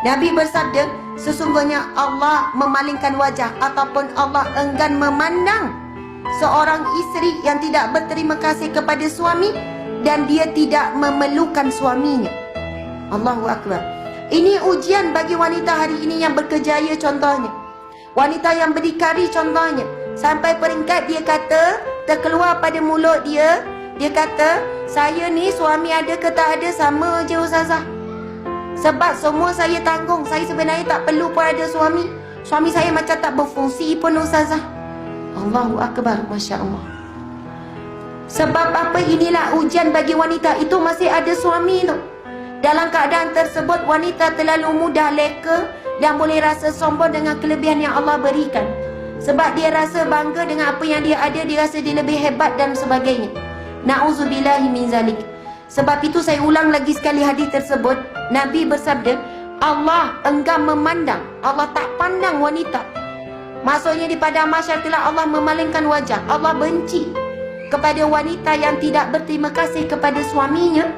Nabi bersabda, sesungguhnya Allah memalingkan wajah ataupun Allah enggan memandang seorang isteri yang tidak berterima kasih kepada suami dan dia tidak memerlukan suaminya. Allahu Akbar. Ini ujian bagi wanita hari ini yang berkejaya contohnya. Wanita yang berdikari contohnya. Sampai peringkat dia kata, terkeluar pada mulut dia, dia kata, saya ni suami ada ke tak ada sama je Ustazah. Sebab semua saya tanggung. Saya sebenarnya tak perlu pun ada suami. Suami saya macam tak berfungsi pun Ustazah. Allahu Akbar, Masya Allah. Sebab apa? Inilah ujian bagi wanita. Itu masih ada suami tu. Dalam keadaan tersebut, wanita terlalu mudah leka dan boleh rasa sombong dengan kelebihan yang Allah berikan. Sebab dia rasa bangga dengan apa yang dia ada. Dia rasa dia lebih hebat dan sebagainya. Na'udzubillahi min zalik. Sebab itu saya ulang lagi sekali hadis tersebut. Nabi bersabda, Allah enggan memandang, Allah tak pandang wanita. Maksudnya di padang mahsyar telah Allah memalingkan wajah. Allah benci kepada wanita yang tidak berterima kasih kepada suaminya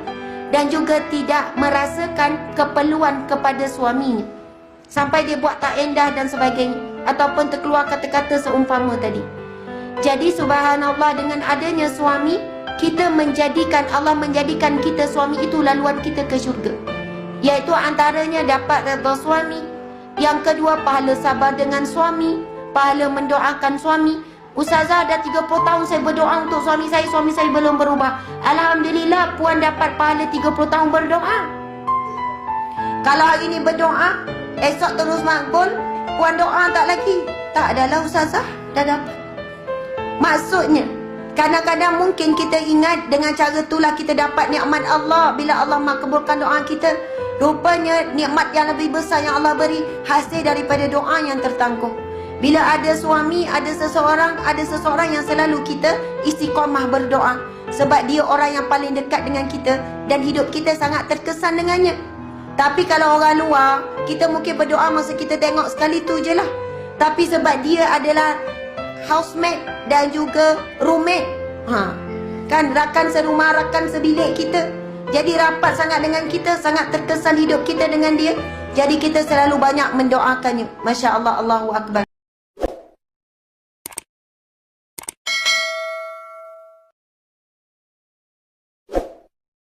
dan juga tidak merasakan keperluan kepada suaminya, sampai dia buat tak endah dan sebagainya, ataupun terkeluar kata-kata seumpama tadi. Jadi subhanallah, dengan adanya suami, kita menjadikan, Allah menjadikan kita suami itu laluan kita ke syurga. Iaitu antaranya dapat redha suami. Yang kedua, pahala sabar dengan suami, pahala mendoakan suami. Ustazah, dah 30 tahun saya berdoa untuk suami saya belum berubah. Alhamdulillah, puan dapat pahala 30 tahun berdoa. Kalau hari ini berdoa, esok terus makbul, puan doa tak lagi. Tak adalah Ustazah, dah dapat. Maksudnya, kadang-kadang mungkin kita ingat dengan cara itulah kita dapat nikmat Allah. Bila Allah makbulkan doa kita, rupanya nikmat yang lebih besar yang Allah beri hasil daripada doa yang tertangguh. Bila ada suami, ada seseorang yang selalu kita istiqamah berdoa. Sebab dia orang yang paling dekat dengan kita dan hidup kita sangat terkesan dengannya. Tapi kalau orang luar, kita mungkin berdoa masa kita tengok sekali tu je lah. Tapi sebab dia adalah housemate dan juga roommate, kan rakan serumah, rakan sebilik kita, jadi rapat sangat dengan kita, sangat terkesan hidup kita dengan dia. Jadi kita selalu banyak mendoakannya. Masya Allah, Allahu Akbar.